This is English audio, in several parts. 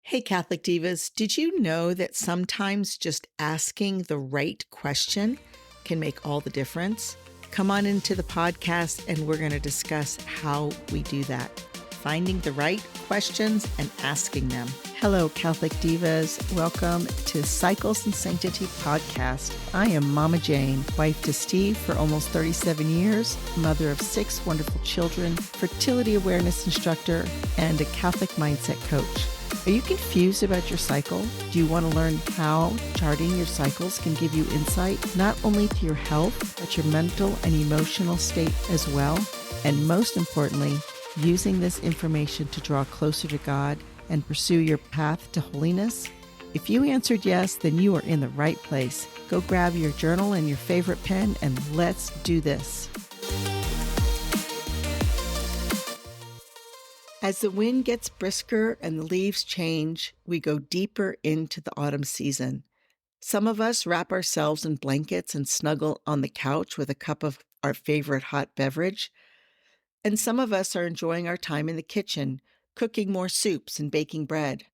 Hey, Catholic Divas, did you know that sometimes just asking the right question can make all the difference? Come on into the podcast and we're going to discuss how we do that. Finding the right questions and asking them. Hello, Catholic Divas. Welcome to Cycles and Sanctity podcast. I am Mama Jane, wife to Steve for almost 37 years, mother of 6 wonderful children, fertility awareness instructor, and a Catholic mindset coach. Are you confused about your cycle? Do you want to learn how charting your cycles can give you insight, not only to your health, but your mental and emotional state as well? And most importantly, using this information to draw closer to God and pursue your path to holiness? If you answered yes, then you are in the right place. Go grab your journal and your favorite pen and let's do this. As the wind gets brisker and the leaves change, we go deeper into the autumn season. Some of us wrap ourselves in blankets and snuggle on the couch with a cup of our favorite hot beverage. And some of us are enjoying our time in the kitchen, cooking more soups and baking bread.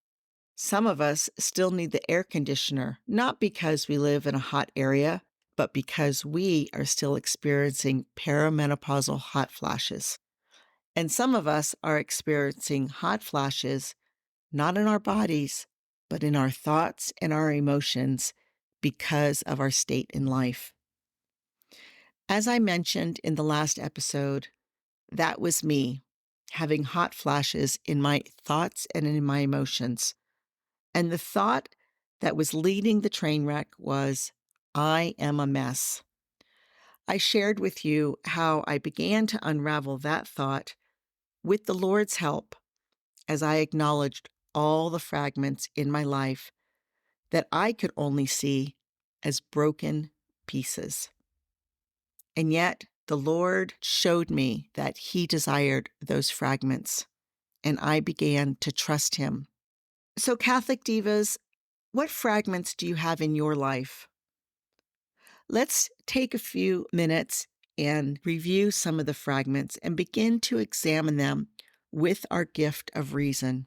Some of us still need the air conditioner, not because we live in a hot area, but because we are still experiencing perimenopausal hot flashes. And some of us are experiencing hot flashes, not in our bodies, but in our thoughts and our emotions because of our state in life. As I mentioned in the last episode, that was me having hot flashes in my thoughts and in my emotions. And the thought that was leading the train wreck was, I am a mess. I shared with you how I began to unravel that thought with the Lord's help, as I acknowledged all the fragments in my life that I could only see as broken pieces. And yet, the Lord showed me that He desired those fragments, and I began to trust Him. So, Catholic Divas, what fragments do you have in your life? Let's take a few minutes and review some of the fragments and begin to examine them with our gift of reason.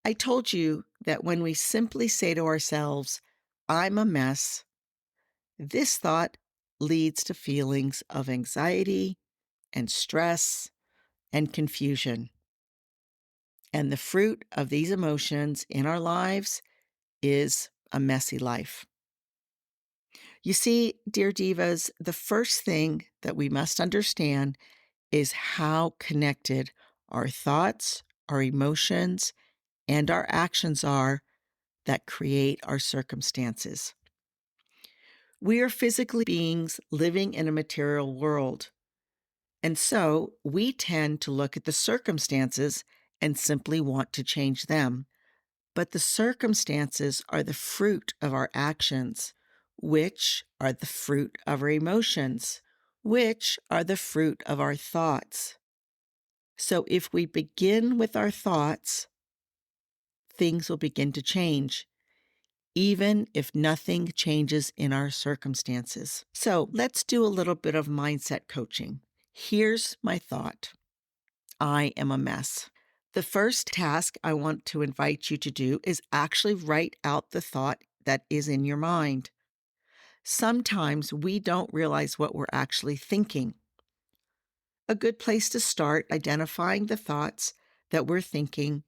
I told you that when we simply say to ourselves, I'm a mess, this thought leads to feelings of anxiety and stress and confusion. And the fruit of these emotions in our lives is a messy life. You see, dear divas, the first thing that we must understand is how connected our thoughts, our emotions, and our actions are that create our circumstances. We are physically beings living in a material world. And so we tend to look at the circumstances and simply want to change them. But the circumstances are the fruit of our actions, which are the fruit of our emotions, which are the fruit of our thoughts. So if we begin with our thoughts, things will begin to change, even if nothing changes in our circumstances. So let's do a little bit of mindset coaching. Here's my thought. I am a mess. The first task I want to invite you to do is actually write out the thought that is in your mind. Sometimes we don't realize what we're actually thinking. A good place to start identifying the thoughts that we're thinking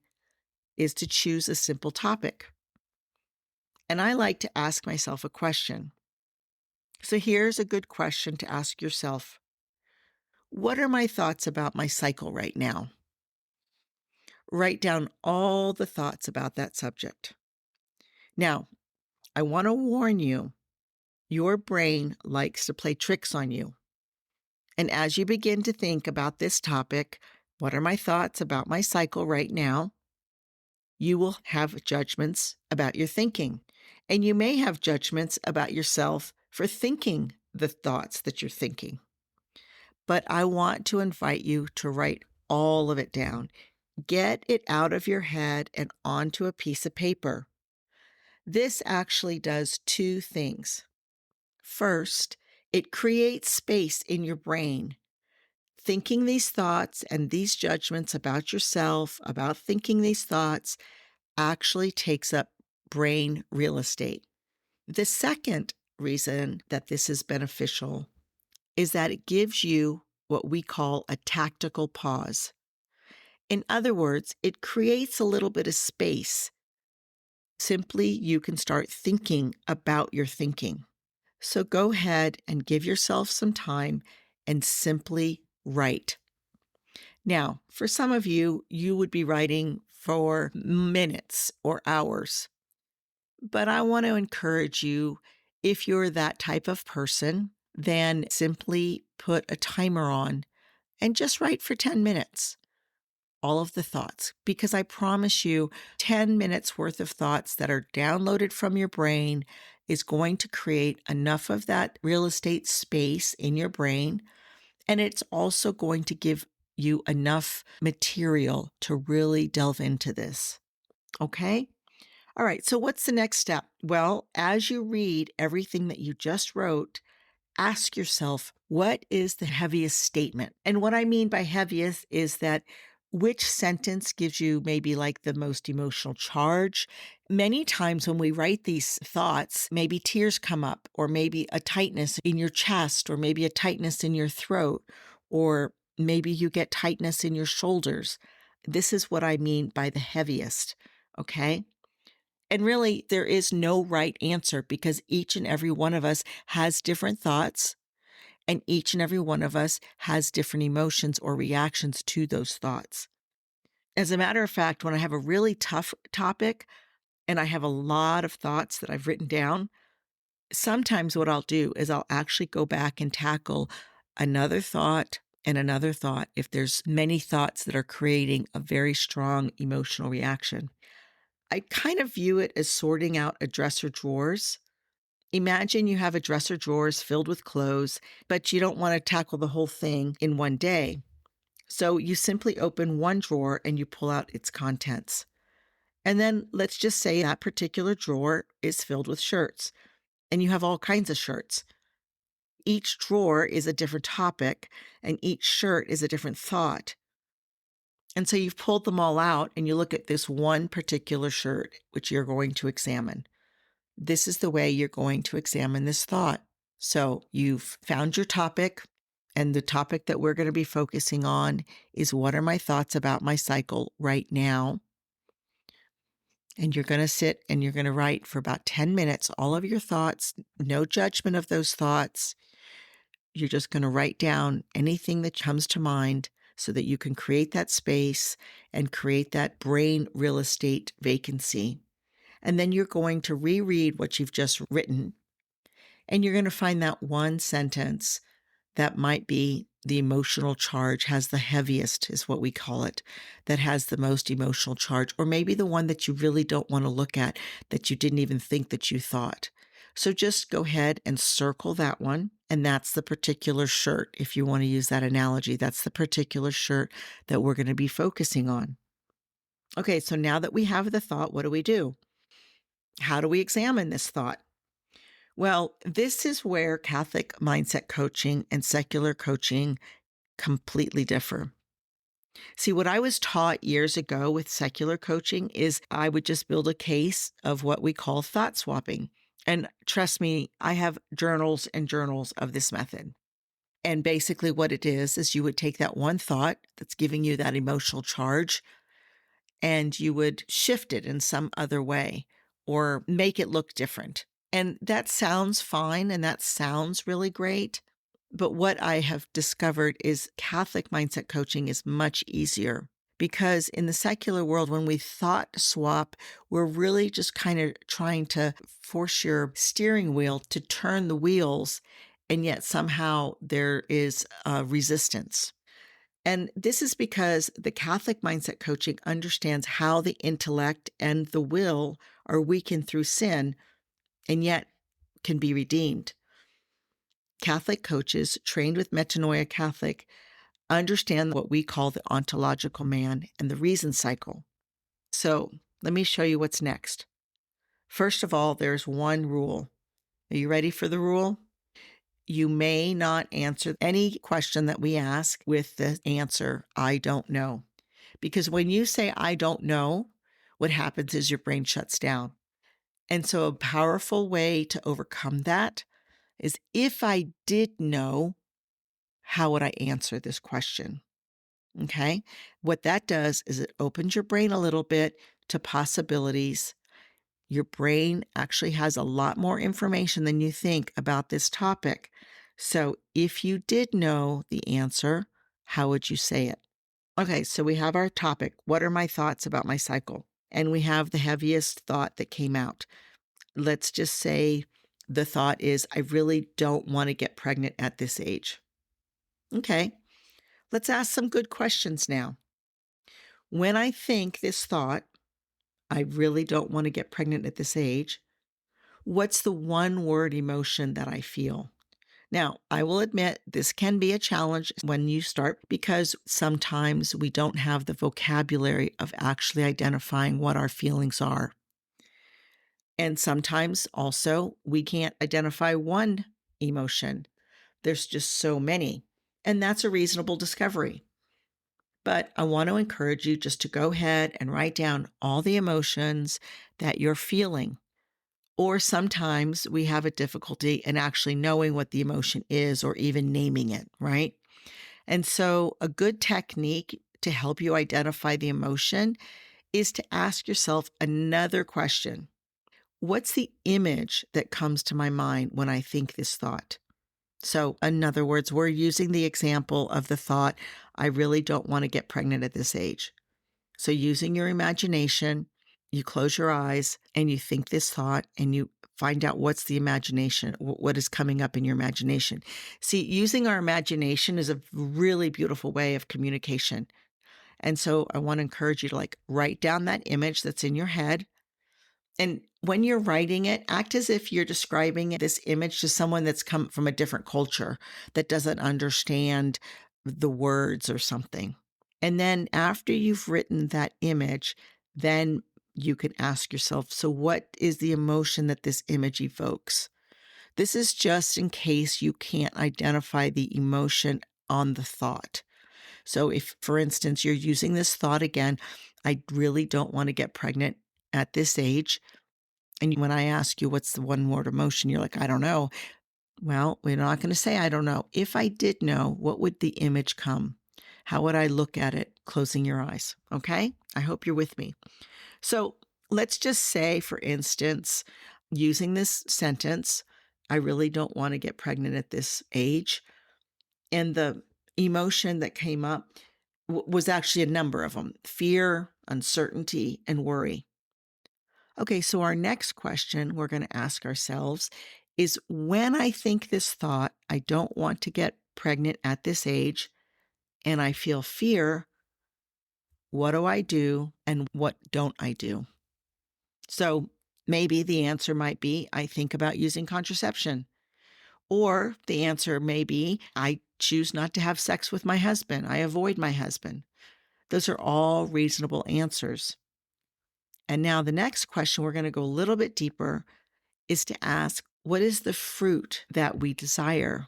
is to choose a simple topic. And I like to ask myself a question. So here's a good question to ask yourself. What are my thoughts about my cycle right now? Write down all the thoughts about that subject. Now, I want to warn you, your brain likes to play tricks on you. And as you begin to think about this topic, what are my thoughts about my cycle right now? You will have judgments about your thinking. And you may have judgments about yourself for thinking the thoughts that you're thinking. But I want to invite you to write all of it down. Get it out of your head and onto a piece of paper. This actually does 2 things. First, it creates space in your brain. Thinking these thoughts and these judgments about yourself, about thinking these thoughts, actually takes up brain real estate. The second reason that this is beneficial is that it gives you what we call a tactical pause. In other words, it creates a little bit of space. Simply, you can start thinking about your thinking. So go ahead and give yourself some time and simply write. Now, for some of you, you would be writing for minutes or hours. But I want to encourage you, if you're that type of person, then simply put a timer on and just write for 10 minutes. All of the thoughts, because I promise you 10 minutes worth of thoughts that are downloaded from your brain is going to create enough of that real estate space in your brain. And it's also going to give you enough material to really delve into this. Okay. All right. So what's the next step? Well, as you read everything that you just wrote, ask yourself, what is the heaviest statement? And what I mean by heaviest is that which sentence gives you maybe like the most emotional charge? Many times when we write these thoughts, maybe tears come up, or maybe a tightness in your chest, or maybe a tightness in your throat, or maybe you get tightness in your shoulders. This is what I mean by the heaviest. Okay. And really, there is no right answer because each and every one of us has different thoughts, and each and every one of us has different emotions or reactions to those thoughts. As a matter of fact, when I have a really tough topic and I have a lot of thoughts that I've written down, sometimes what I'll do is I'll actually go back and tackle another thought and another thought if there's many thoughts that are creating a very strong emotional reaction. I kind of view it as sorting out a dresser drawers. Imagine you have a dresser drawers filled with clothes, but you don't want to tackle the whole thing in one day. So you simply open one drawer and you pull out its contents. And then let's just say that particular drawer is filled with shirts, and you have all kinds of shirts. Each drawer is a different topic, and each shirt is a different thought. And so you've pulled them all out, and you look at this one particular shirt, which you're going to examine. This is the way you're going to examine this thought. So you've found your topic, and the topic that we're going to be focusing on is what are my thoughts about my cycle right now? And you're going to sit and you're going to write for about 10 minutes, all of your thoughts, no judgment of those thoughts. You're just going to write down anything that comes to mind so that you can create that space and create that brain real estate vacancy. And then you're going to reread what you've just written, and you're going to find that one sentence that might be the emotional charge, has the heaviest, is what we call it, that has the most emotional charge, or maybe the one that you really don't want to look at, that you didn't even think that you thought. So just go ahead and circle that one. And that's the particular shirt. If you want to use that analogy, that's the particular shirt that we're going to be focusing on. Okay, so now that we have the thought, what do? How do we examine this thought? Well, this is where Catholic mindset coaching and secular coaching completely differ. See, what I was taught years ago with secular coaching is I would just build a case of what we call thought swapping. And trust me, I have journals and journals of this method. And basically, what it is you would take that one thought that's giving you that emotional charge and you would shift it in some other way or make it look different. And that sounds fine and that sounds really great. But what I have discovered is Catholic mindset coaching is much easier because in the secular world, when we thought swap, we're really just kind of trying to force your steering wheel to turn the wheels. And yet somehow there is resistance. And this is because the Catholic mindset coaching understands how the intellect and the will are weakened through sin and yet can be redeemed. Catholic coaches trained with Metanoia Catholic understand what we call the ontological man and the reason cycle. So let me show you what's next. First of all, there's one rule. Are you ready for the rule? You may not answer any question that we ask with the answer, I don't know. Because when you say, I don't know, what happens is your brain shuts down. And so a powerful way to overcome that is, if I did know, how would I answer this question? Okay. What that does is it opens your brain a little bit to possibilities. Your brain actually has a lot more information than you think about this topic. So if you did know the answer, how would you say it? Okay, so we have our topic. What are my thoughts about my cycle? And we have the heaviest thought that came out. Let's just say the thought is, I really don't want to get pregnant at this age. Okay, let's ask some good questions now. When I think this thought, I really don't want to get pregnant at this age, what's the one word emotion that I feel? Now, I will admit this can be a challenge when you start, because sometimes we don't have the vocabulary of actually identifying what our feelings are. And sometimes also we can't identify one emotion. There's just so many. And that's a reasonable discovery. But I want to encourage you just to go ahead and write down all the emotions that you're feeling. Or sometimes we have a difficulty in actually knowing what the emotion is or even naming it, right? And so a good technique to help you identify the emotion is to ask yourself another question. What's the image that comes to my mind when I think this thought? So, in other words, we're using the example of the thought, I really don't want to get pregnant at this age. So, using your imagination, you close your eyes and you think this thought and you find out what's the imagination, what is coming up in your imagination. See, using our imagination is a really beautiful way of communication. And so I want to encourage you to write down that image that's in your head. And when you're writing it, act as if you're describing this image to someone that's come from a different culture that doesn't understand the words or something. And then after you've written that image, then you can ask yourself, so what is the emotion that this image evokes? This is just in case you can't identify the emotion on the thought. So if, for instance, you're using this thought again, I really don't want to get pregnant at this age. And when I ask you what's the one word emotion, you're like, I don't know. Well, we're not going to say I don't know. If I did know, what would the image come? How would I look at it closing your eyes? Okay. I hope you're with me. So let's just say, for instance, using this sentence, I really don't want to get pregnant at this age. And the emotion that came up was actually a number of them: fear, uncertainty, and worry. Okay, so our next question we're going to ask ourselves is, when I think this thought, I don't want to get pregnant at this age, and I feel fear, what do I do and what don't I do? So maybe the answer might be, I think about using contraception. Or the answer may be, I choose not to have sex with my husband. I avoid my husband. Those are all reasonable answers. And now the next question, we're going to go a little bit deeper, is to ask, what is the fruit that we desire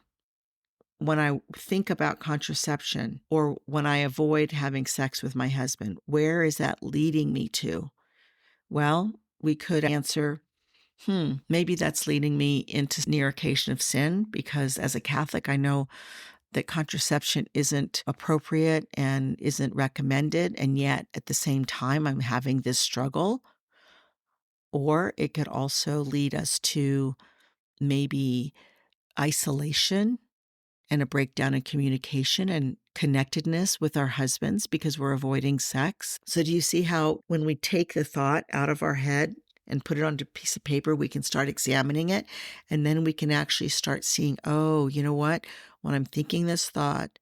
when I think about contraception or when I avoid having sex with my husband? Where is that leading me to? Well, we could answer, maybe that's leading me into near occasion of sin, because as a Catholic, I know that contraception isn't appropriate and isn't recommended. And yet at the same time, I'm having this struggle. Or it could also lead us to maybe isolation and a breakdown in communication and connectedness with our husbands because we're avoiding sex. So do you see how when we take the thought out of our head and put it onto a piece of paper, we can start examining it, and then we can actually start seeing, oh, you know what? When I'm thinking this thought,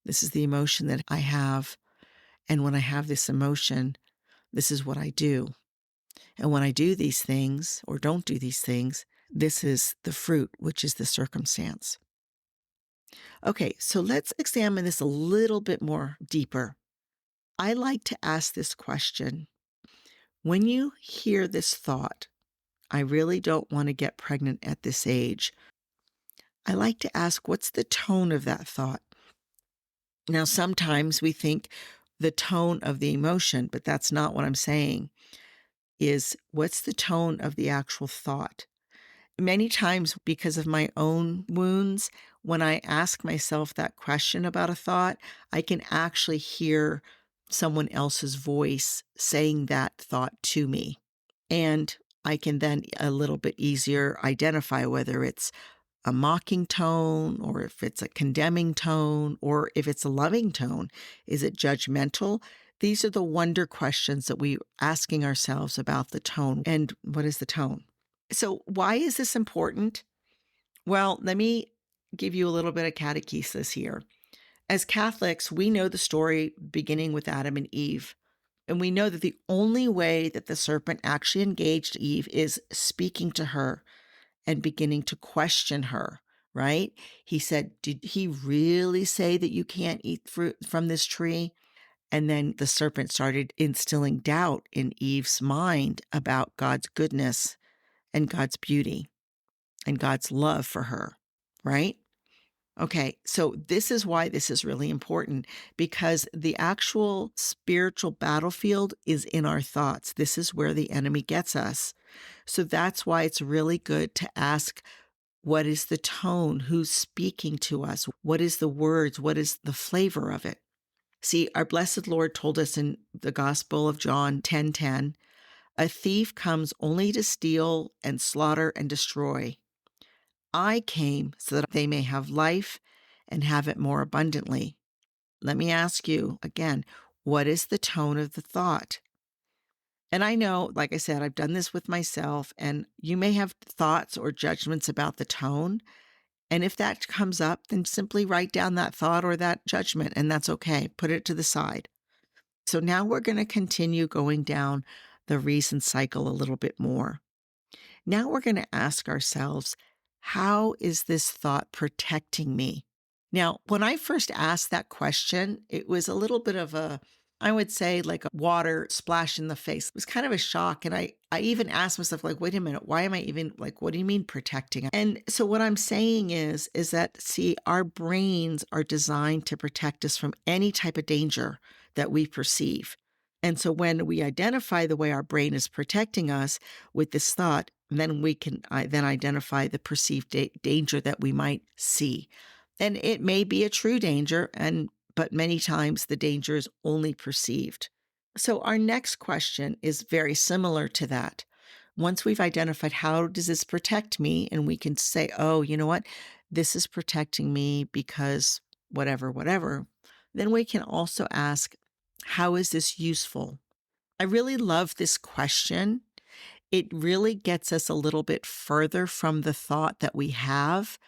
this is the emotion that I have. And when I have this emotion, this is what I do. And when I do these things or don't do these things, this is the fruit, which is the circumstance. Okay, so let's examine this a little bit more deeper. I like to ask this question. When you hear this thought, I really don't want to get pregnant at this age, I like to ask, what's the tone of that thought? Now, sometimes we think the tone of the emotion, but that's not what I'm saying. is what's the tone of the actual thought? Many times, because of my own wounds, when I ask myself that question about a thought, I can actually hear someone else's voice saying that thought to me. And I can then a little bit easier identify whether it's a mocking tone or if it's a condemning tone or if it's a loving tone. Is it judgmental? These are the wonder questions that we're asking ourselves about the tone. And what is the tone? So, why is this important? Well, let me give you a little bit of catechesis here. As Catholics, we know the story beginning with Adam and Eve. And we know that the only way that the serpent actually engaged Eve is speaking to her and beginning to question her, right? He said, did he really say that you can't eat fruit from this tree? And then the serpent started instilling doubt in Eve's mind about God's goodness and God's beauty and God's love for her, right? Okay, so this is why this is really important, because the actual spiritual battlefield is in our thoughts. This is where the enemy gets us. So that's why it's really good to ask, what is the tone? Who's speaking to us? What is the words? What is the flavor of it? See, our blessed Lord told us in the Gospel of John 10:10, a thief comes only to steal and slaughter and destroy. I came so that they may have life and have it more abundantly. Let me ask you again, what is the tone of the thought? And I know, like I said, I've done this with myself, and you may have thoughts or judgments about the tone. And if that comes up, then simply write down that thought or that judgment, and that's okay. Put it to the side. So now we're going to continue going down the reason cycle a little bit more. Now we're going to ask ourselves, how is this thought protecting me? Now, when I first asked that question, it was a little bit of I would say like a water splash in the face. It was kind of a shock. And I even asked myself, like, wait a minute, why am I even like, what do you mean protecting? And so what I'm saying is that, see, our brains are designed to protect us from any type of danger that we perceive. And so when we identify the way our brain is protecting us with this thought, then we can then identify the perceived danger that we might see. And it may be a true danger, but many times the danger is only perceived. So our next question is very similar to that. Once we've identified how does this protect me, and we can say, oh, you know what, this is protecting me because whatever, then we can also ask, how is this useful? I really love this question. It really gets us a little bit further from the thought that we have.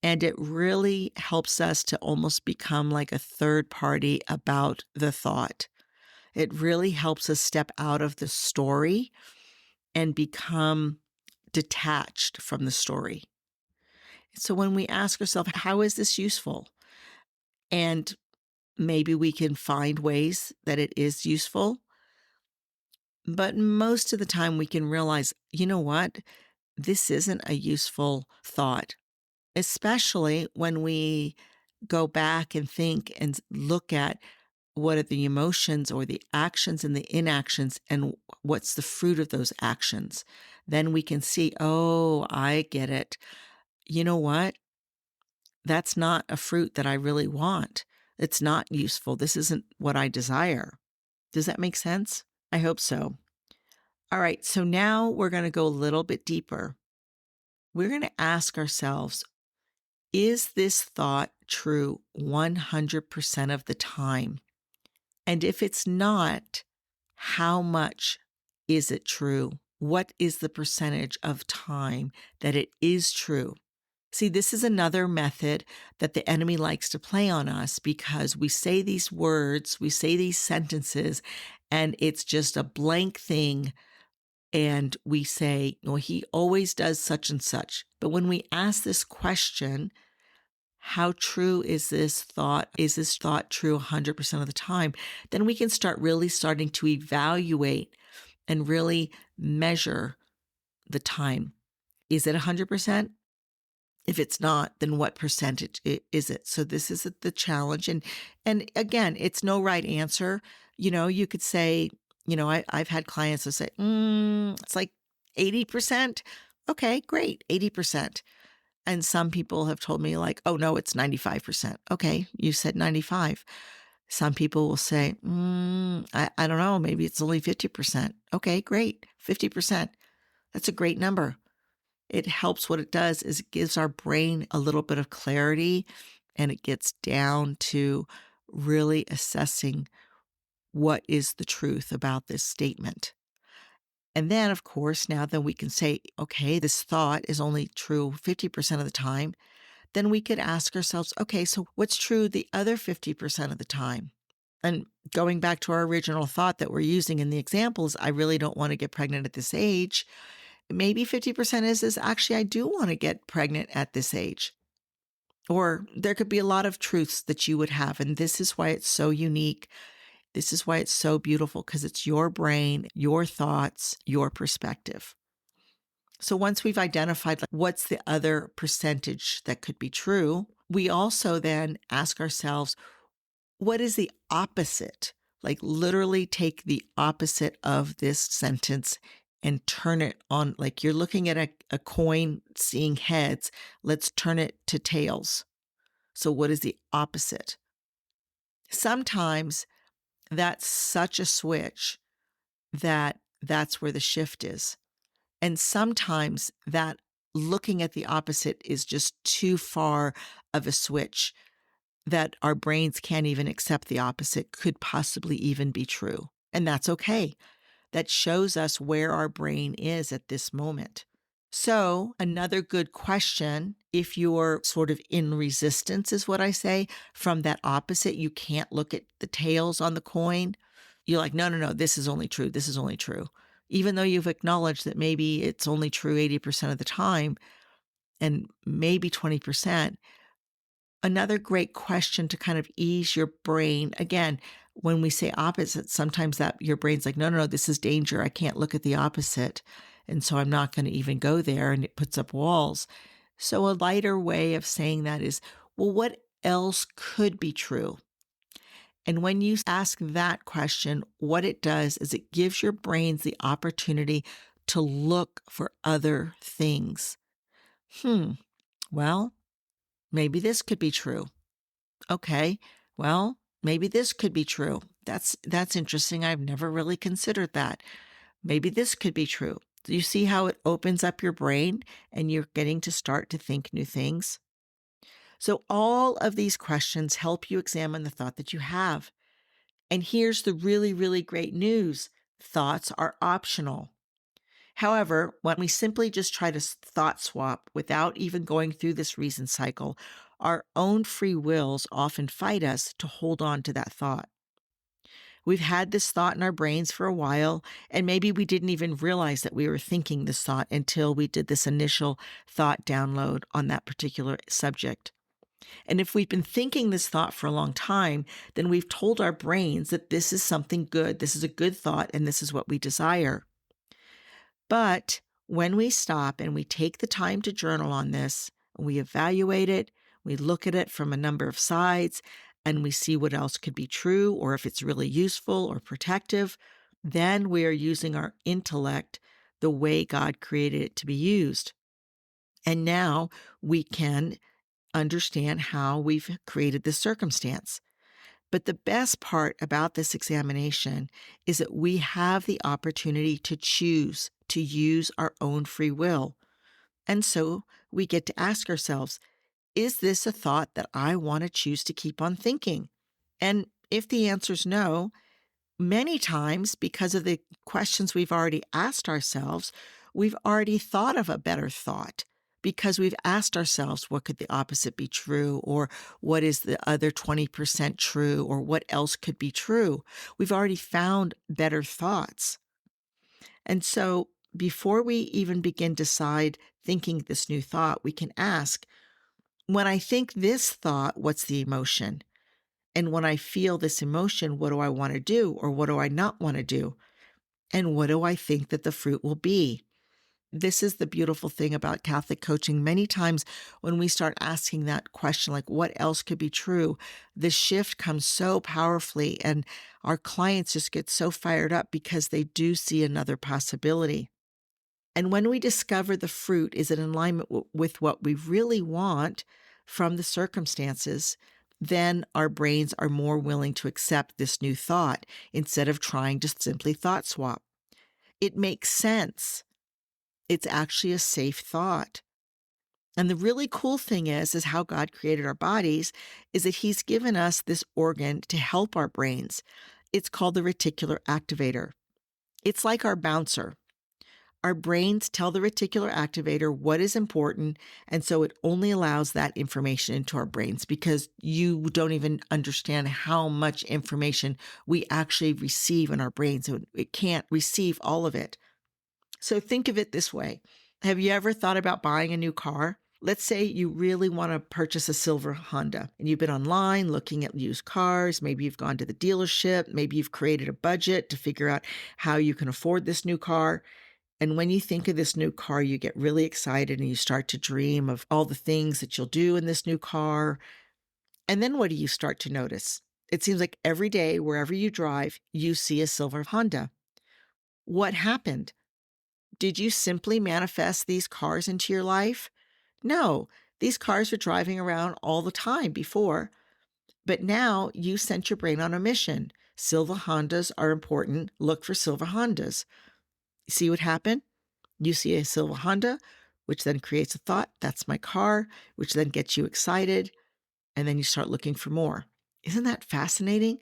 And it really helps us to almost become like a third party about the thought. It really helps us step out of the story and become detached from the story. So when we ask ourselves, how is this useful? And maybe we can find ways that it is useful. But most of the time we can realize, you know what? This isn't a useful thought, especially when we go back and think and look at what are the emotions or the actions and the inactions and what's the fruit of those actions. Then we can see, oh, I get it. You know what? That's not a fruit that I really want. It's not useful. This isn't what I desire. Does that make sense? I hope so. All right. So now we're going to go a little bit deeper. We're going to ask ourselves, is this thought true 100% of the time? And if it's not, how much is it true? What is the percentage of time that it is true? See, this is another method that the enemy likes to play on us, because we say these words, we say these sentences, and it's just a blank thing. And we say, well, he always does such and such. But when we ask this question, how true is this thought? Is this thought true 100% of the time? Then we can start really starting to evaluate and really measure the time. Is it 100%? If it's not, then what percentage is it? So this is the challenge. And again, it's no right answer. You know, you could say, I've had clients that say, it's like 80%. Okay, great, 80%. And some people have told me like, oh no, it's 95%. Okay, you said 95. Some people will say, I don't know, maybe it's only 50%. Okay, great, 50%. That's a great number. It helps. What it does is it gives our brain a little bit of clarity, and it gets down to really assessing what is the truth about this statement. And then, of course, now that we can say, okay, this thought is only true 50% of the time, then we could ask ourselves, okay, so what's true the other 50% of the time? And going back to our original thought that we're using in the examples, I really don't want to get pregnant at this age. Maybe 50% is actually, I do want to get pregnant at this age. Or there could be a lot of truths that you would have. And this is why it's so unique. This is why it's so beautiful, because it's your brain, your thoughts, your perspective. So once we've identified what's the other percentage that could be true, we also then ask ourselves, what is the opposite? Like literally take the opposite of this sentence and turn it on. Like you're looking at a coin, seeing heads. Let's turn it to tails. So what is the opposite? Sometimes that's such a switch that's where the shift is. And sometimes that looking at the opposite is just too far of a switch that our brains can't even accept the opposite could possibly even be true. And that's okay. That shows us where our brain is at this moment. So another good question, if you're sort of in resistance, is what I say, from that opposite, you can't look at the tails on the coin. You're like, no, this is only true. This is only true. Even though you've acknowledged that maybe it's only true 80% of the time and maybe 20%, another great question to kind of ease your brain. Again, when we say opposite, sometimes that your brain's like, no, this is danger. I can't look at the opposite. And so I'm not going to even go there. And it puts up walls. So a lighter way of saying that is, well, what else could be true? And when you ask that question, what it does is it gives your brains the opportunity to look for other things. Well, maybe this could be true. Okay, well, maybe this could be true. That's interesting. I've never really considered that. Maybe this could be true. Do you see how it opens up your brain and you're getting to start to think new things? So all of these questions help you examine the thought that you have. And here's the really, really great news. Thoughts are optional. However, when we simply just try to thought swap without even going through this reason cycle, our own free wills often fight us to hold on to that thought. We've had this thought in our brains for a while, and maybe we didn't even realize that we were thinking this thought until we did this initial thought download on that particular subject. And if we've been thinking this thought for a long time, then we've told our brains that this is something good, this is a good thought, and this is what we desire. But when we stop and we take the time to journal on this, we evaluate it, we look at it from a number of sides, and we see what else could be true or if it's really useful or protective, then we are using our intellect the way God created it to be used. And now we can understand how we've created this circumstance. But the best part about this examination is that we have the opportunity to choose to use our own free will. And so we get to ask ourselves, is this a thought that I want to choose to keep on thinking? And if the answer is no, many times because of the questions we've already asked ourselves, we've already thought of a better thought. Because we've asked ourselves, what could the opposite be true? Or what is the other 20% true? Or what else could be true? We've already found better thoughts. And so before we even begin decide thinking this new thought, we can ask, when I think this thought, what's the emotion? And when I feel this emotion, what do I want to do? Or what do I not want to do? And what do I think that the fruit will be? This is the beautiful thing about Catholic coaching. Many times when we start asking that question, like what else could be true, the shift comes so powerfully, and our clients just get so fired up because they do see another possibility. And when we discover the fruit is in alignment with what we really want from the circumstances, then our brains are more willing to accept this new thought instead of trying to simply thought swap. It makes sense. It's actually a safe thought. And the really cool thing is how God created our bodies is that He's given us this organ to help our brains. It's called the reticular activator. It's like our bouncer. Our brains tell the reticular activator what is important, and so it only allows that information into our brains because you don't even understand how much information we actually receive in our brains. So it can't receive all of it. So think of it this way. Have you ever thought about buying a new car? Let's say you really want to purchase a silver Honda and you've been online looking at used cars. Maybe you've gone to the dealership. Maybe you've created a budget to figure out how you can afford this new car. And when you think of this new car, you get really excited and you start to dream of all the things that you'll do in this new car. And then what do you start to notice? It seems like every day, wherever you drive, you see a silver Honda. What happened? Did you simply manifest these cars into your life? No, these cars were driving around all the time before. But now you sent your brain on a mission. Silver Hondas are important. Look for silver Hondas. See what happened? You see a silver Honda, which then creates a thought, that's my car, which then gets you excited. And then you start looking for more. Isn't that fascinating?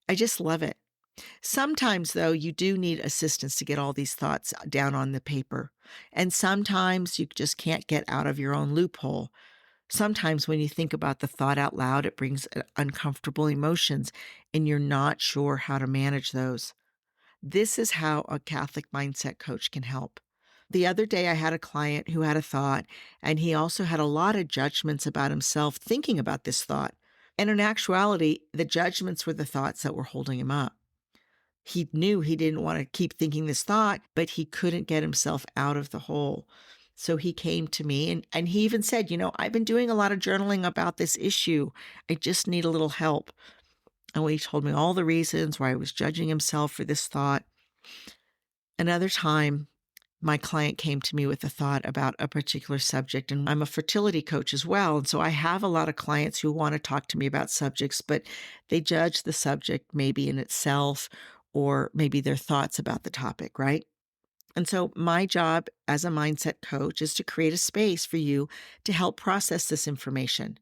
I just love it. Sometimes, though, you do need assistance to get all these thoughts down on the paper. And sometimes you just can't get out of your own loophole. Sometimes when you think about the thought out loud, it brings uncomfortable emotions, and you're not sure how to manage those. This is how a Catholic mindset coach can help. The other day, I had a client who had a thought, and he also had a lot of judgments about himself thinking about this thought. And in actuality, the judgments were the thoughts that were holding him up. He knew he didn't want to keep thinking this thought, but he couldn't get himself out of the hole. So he came to me and he even said, I've been doing a lot of journaling about this issue. I just need a little help. And he told me all the reasons why he was judging himself for this thought. Another time, my client came to me with a thought about a particular subject, and I'm a fertility coach as well. And so I have a lot of clients who want to talk to me about subjects, but they judge the subject maybe in itself or maybe their thoughts about the topic, right? And so my job as a mindset coach is to create a space for you to help process this information.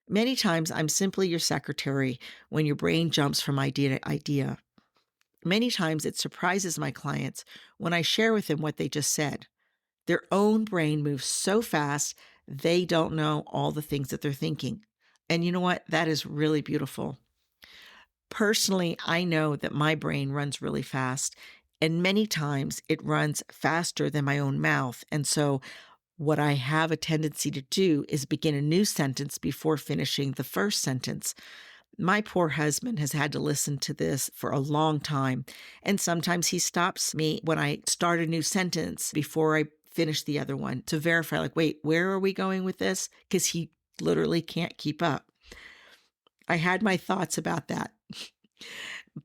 Many times I'm simply your secretary when your brain jumps from idea to idea. Many times it surprises my clients when I share with them what they just said. Their own brain moves so fast, they don't know all the things that they're thinking. And you know what? That is really beautiful. Personally, I know that my brain runs really fast, and many times it runs faster than my own mouth. And so what I have a tendency to do is begin a new sentence before finishing the first sentence. My poor husband has had to listen to this for a long time, and sometimes he stops me when I start a new sentence before I finish the other one to verify, like, wait, where are we going with this? Because he literally can't keep up. I had my thoughts about that,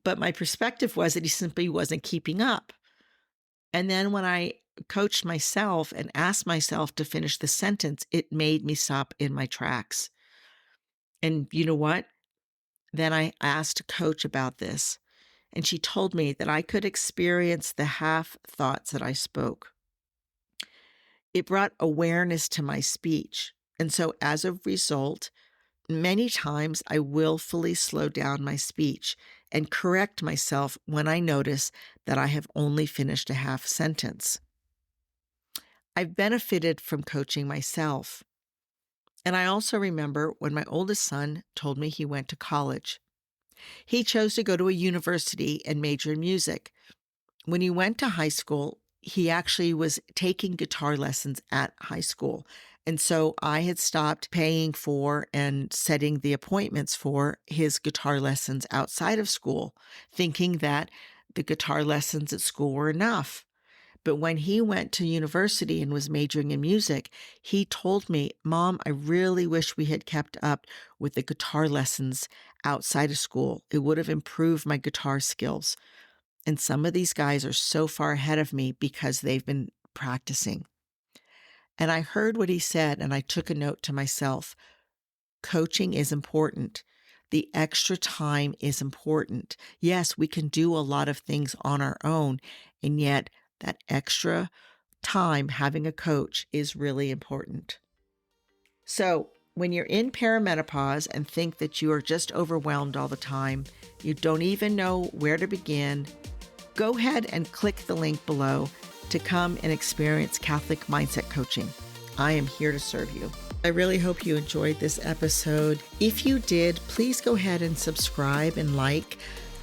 but my perspective was that he simply wasn't keeping up. And then when I coached myself and asked myself to finish the sentence, it made me stop in my tracks. And you know what? Then I asked a coach about this, and she told me that I could experience the half thoughts that I spoke. It brought awareness to my speech. And so as a result, many times I willfully slow down my speech and correct myself when I notice that I have only finished a half sentence. I've benefited from coaching myself. And I also remember when my oldest son told me he went to college. He chose to go to a university and major in music. When he went to high school, he actually was taking guitar lessons at high school. And so I had stopped paying for and setting the appointments for his guitar lessons outside of school, thinking that the guitar lessons at school were enough. But when he went to university and was majoring in music, he told me, Mom, I really wish we had kept up with the guitar lessons outside of school. It would have improved my guitar skills. And some of these guys are so far ahead of me because they've been practicing. And I heard what he said, and I took a note to myself. Coaching is important. The extra time is important. Yes, we can do a lot of things on our own, and yet that extra time having a coach is really important. So when you're in perimenopause and think that you are just overwhelmed all the time, you don't even know where to begin, go ahead and click the link below to come and experience Catholic Mindset Coaching. I am here to serve you. I really hope you enjoyed this episode. If you did, please go ahead and subscribe and like.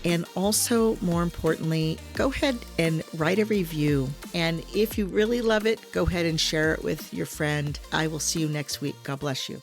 And also, more importantly, go ahead and write a review. And if you really love it, go ahead and share it with your friend. I will see you next week. God bless you.